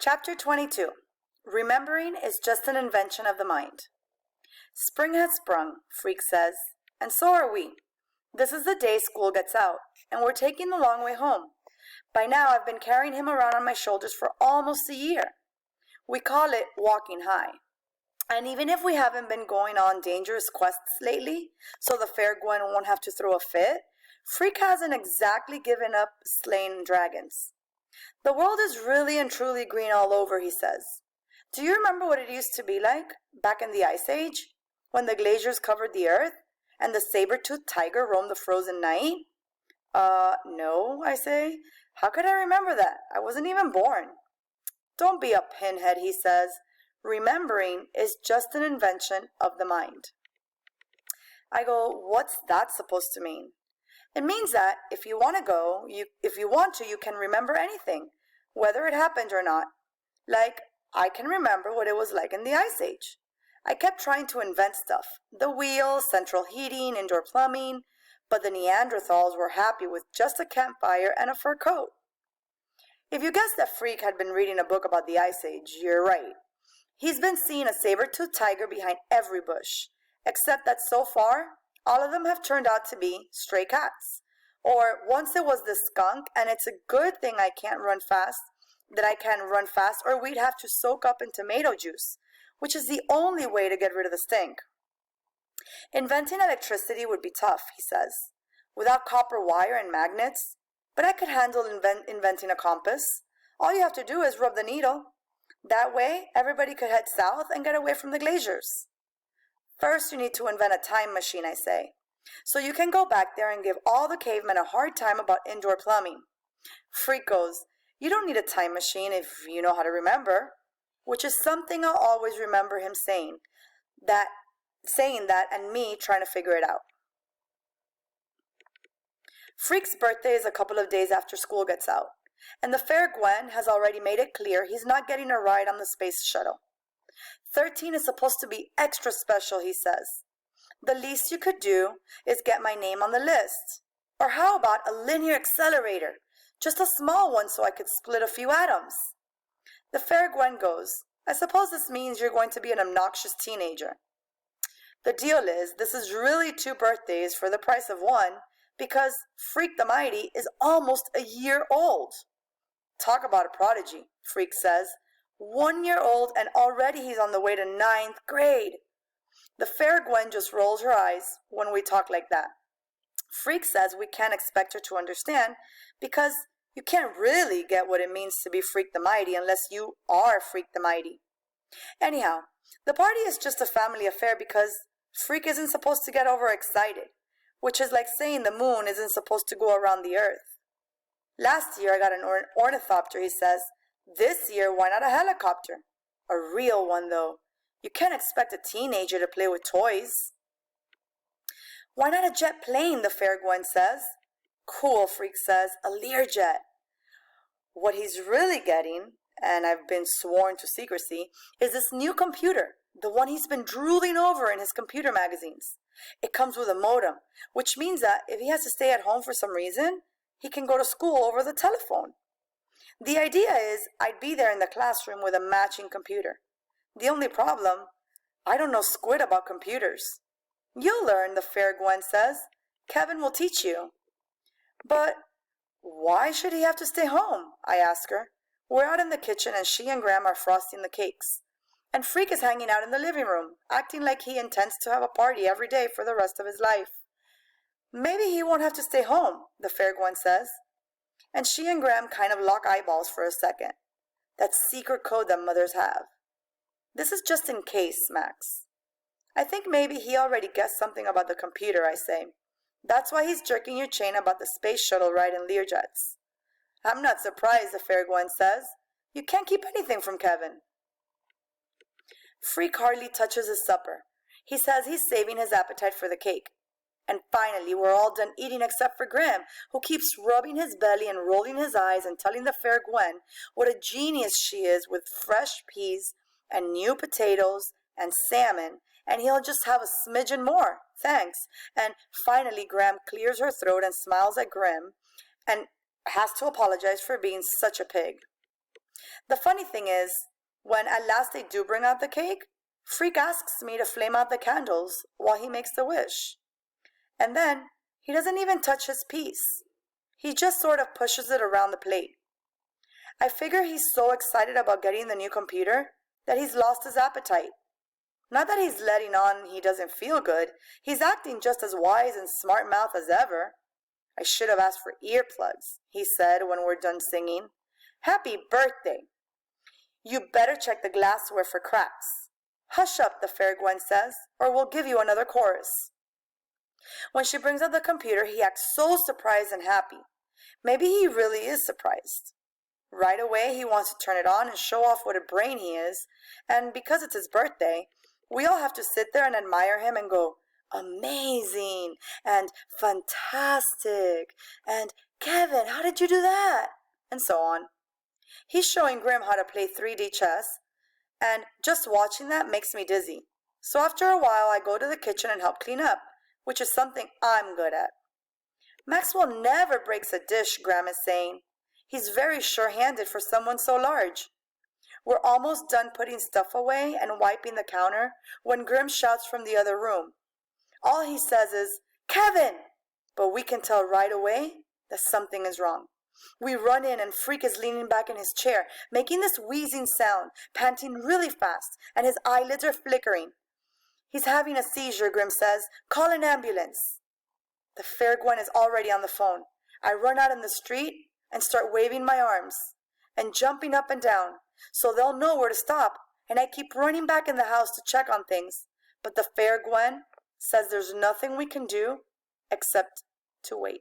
Chapter 22. Remembering is just an invention of the mind. Spring has sprung, Freak says, and so are we. This is the day school gets out, and we're taking the long way home. By now I've been carrying him around on my shoulders for almost a year. We call it walking high. And even if we haven't been going on dangerous quests lately, so the fair Gwen won't have to throw a fit, Freak hasn't exactly given up slaying dragons. The world is really and truly green all over, he says. Do you remember what it used to be like back in the Ice Age, when the glaciers covered the earth and the saber-toothed tiger roamed the frozen night? No, I say. How could I remember that? I wasn't even born. Don't be a pinhead, he says. Remembering is just an invention of the mind. I go, what's that supposed to mean? It means that if you want to, you can remember anything, whether it happened or not. Like, I can remember what it was like in the Ice Age. I kept trying to invent stuff. The wheel, central heating, indoor plumbing, but the Neanderthals were happy with just a campfire and a fur coat. If you guessed that Freak had been reading a book about the Ice Age, you're right. He's been seeing a saber-toothed tiger behind every bush, except that so far, all of them have turned out to be stray cats. Or once it was the skunk, and it's a good thing I can't run fast, or we'd have to soak up in tomato juice, which is the only way to get rid of the stink. Inventing electricity would be tough, he says, without copper wire and magnets, but I could handle inventing a compass. All you have to do is rub the needle. That way, everybody could head south and get away from the glaciers. First, you need to invent a time machine, I say, so you can go back there and give all the cavemen a hard time about indoor plumbing. Freak goes, you don't need a time machine if you know how to remember, which is something I'll always remember him saying that and me trying to figure it out. Freak's birthday is a couple of days after school gets out, and the fair Gwen has already made it clear he's not getting a ride on the space shuttle. 13 is supposed to be extra special, he says. The least you could do is get my name on the list. Or how about a linear accelerator? Just a small one so I could split a few atoms. The fair Gwen goes, I suppose this means you're going to be an obnoxious teenager. The deal is, this is really 2 birthdays for the price of one, because Freak the Mighty is almost a year old. Talk about a prodigy, Freak says. 1 year old and already he's on the way to 9th grade. The fair Gwen just rolls her eyes when we talk like that. Freak says we can't expect her to understand because you can't really get what it means to be Freak the Mighty unless you are Freak the Mighty. Anyhow, the party is just a family affair because Freak isn't supposed to get overexcited, which is like saying the moon isn't supposed to go around the earth. Last year I got an ornithopter, he says. This year, why not a helicopter? A real one, though. You can't expect a teenager to play with toys. Why not a jet plane, the fair Gwen says. Cool, Freak says, a Learjet. What he's really getting, and I've been sworn to secrecy, is this new computer, the one he's been drooling over in his computer magazines. It comes with a modem, which means that if he has to stay at home for some reason, he can go to school over the telephone. The idea is I'd be there in the classroom with a matching computer. The only problem, I don't know squid about computers. You'll learn, the fair Gwen says. Kevin will teach you. But why should he have to stay home? I ask her. We're out in the kitchen and she and Graham are frosting the cakes. And Freak is hanging out in the living room, acting like he intends to have a party every day for the rest of his life. Maybe he won't have to stay home, the fair Gwen says. And she and Graham kind of lock eyeballs for a second. That secret code that mothers have. This is just in case, Max. I think maybe he already guessed something about the computer, I say. That's why he's jerking your chain about the space shuttle ride in Learjets. I'm not surprised, the fair Gwen says. You can't keep anything from Kevin. Freak hardly touches his supper. He says he's saving his appetite for the cake. And finally, we're all done eating except for Graham, who keeps rubbing his belly and rolling his eyes and telling the fair Gwen what a genius she is with fresh peas and new potatoes and salmon, and he'll just have a smidgen more, thanks. And finally, Graham clears her throat and smiles at Grim and has to apologize for being such a pig. The funny thing is, when at last they do bring out the cake, Freak asks me to flame out the candles while he makes the wish. And then he doesn't even touch his piece. He just sort of pushes it around the plate. I figure he's so excited about getting the new computer that he's lost his appetite. Not that he's letting on he doesn't feel good. He's acting just as wise and smart mouth as ever. I should have asked for earplugs, he said when we're done singing. Happy birthday! You better check the glassware for cracks. Hush up, the fair Gwen says, or we'll give you another chorus. When she brings out the computer, he acts so surprised and happy. Maybe he really is surprised. Right away, he wants to turn it on and show off what a brain he is, and because it's his birthday, we all have to sit there and admire him and go, amazing, and fantastic, and Kevin, how did you do that? And so on. He's showing Grim how to play 3D chess, and just watching that makes me dizzy. So after a while, I go to the kitchen and help clean up, which is something I'm good at. Maxwell never breaks a dish, Graham is saying. He's very sure-handed for someone so large. We're almost done putting stuff away and wiping the counter when Grim shouts from the other room. All he says is, Kevin! But we can tell right away that something is wrong. We run in and Freak is leaning back in his chair, making this wheezing sound, panting really fast, and his eyelids are flickering. He's having a seizure, Grim says. Call an ambulance. The fair Gwen is already on the phone. I run out in the street and start waving my arms and jumping up and down so they'll know where to stop, and I keep running back in the house to check on things. But the fair Gwen says there's nothing we can do except to wait.